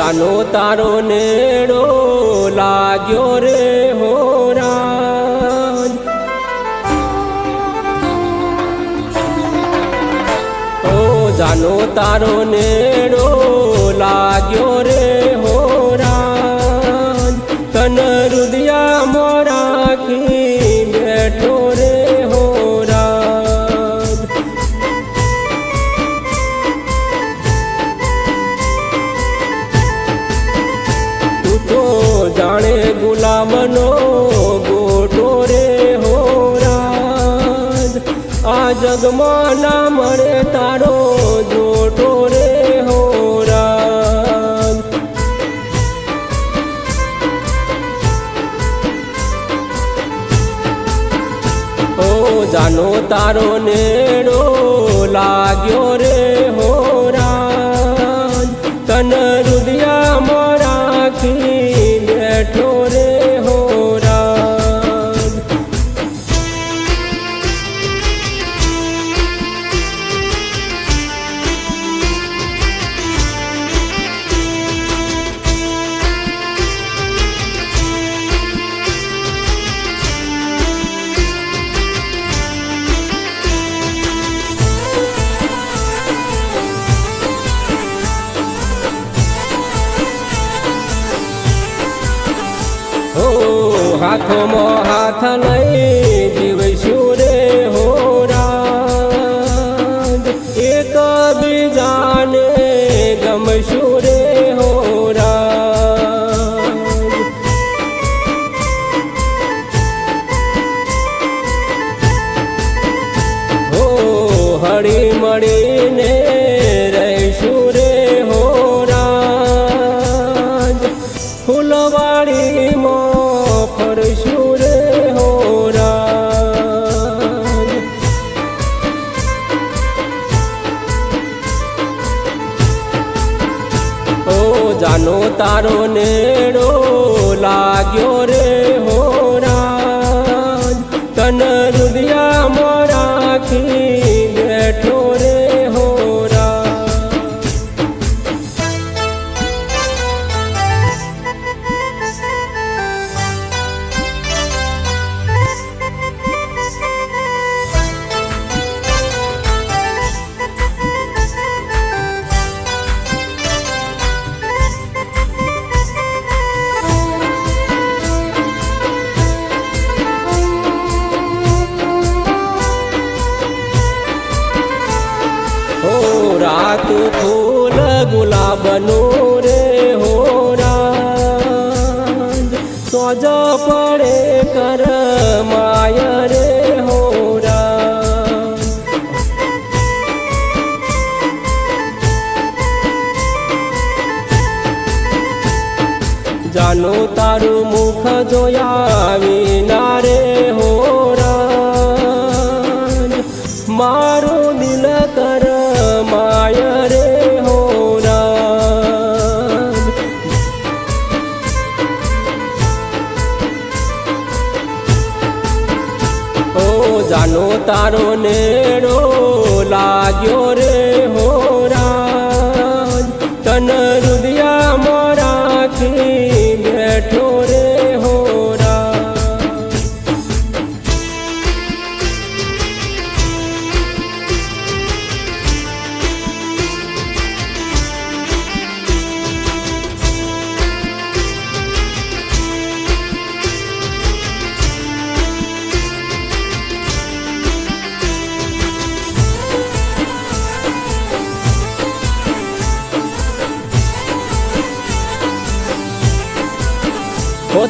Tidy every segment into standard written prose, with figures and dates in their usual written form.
જાનો તારો નેડો લાગ્યો રે હો રાજ, ઓ જાનો તારો નેડો લાગ્યો રે હો રાજ, તન હૃદયમાં રાખી બેઠો રે હો રાજ. તું તો જાણે ગુલામનો ગોટો રે હો રાજ, આ જગમાં ના મળે તારો જોટો રે હો રાજ. ઓ જાનો તારો નેડો લાગ્યો રે હો રાજ, તન હૃદયમાં રાખી બેઠો રે હો રાજ. હાથોમાં હાથ લઈ જીવશું રે હો રાજ, એક બીજાને ગમશું રે હો રાજ. હો હળી મળીને રહીશું રે હો રાજ, ફૂલવાડીમાં ફરશું રે હો રાજ. ઓ જાનો તારો નેડો લાગ્યો રે હો રાજ, તન હૃદયમાં રાખી બેઠો રે હો રાજ. રાત ફૂલ ગુલાબનું રે હો રાજ, સોજ પડે કર માય રે હો રાજ. જાનો તારું મુખ જોયા વિના રે હો રાજ, મારું દિલ કર માય રે હો રાજ. ઓ જાનો તારો નેડો લાગ્યો રે હો રાજ, તન હૃદયમાં રાખી બેઠો રે હો રાજ.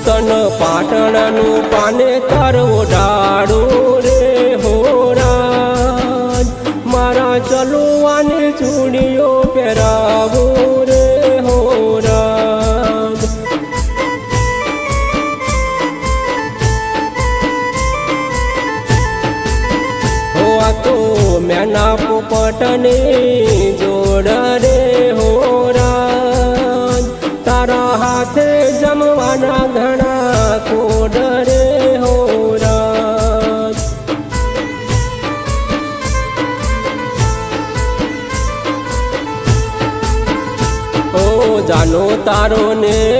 તન પાટણનું પાને તાર ઓઢાડું રે હો રાજ, મારા ચલુવાને ચૂડીઓ પહેરાવું રે હો રાજ. હો આ તો મેના પોપટને જોડ રે હો રાજ, તારા હાથે જમવાના ઘણા કોડ રે હો રાજ. જાનો તારો ને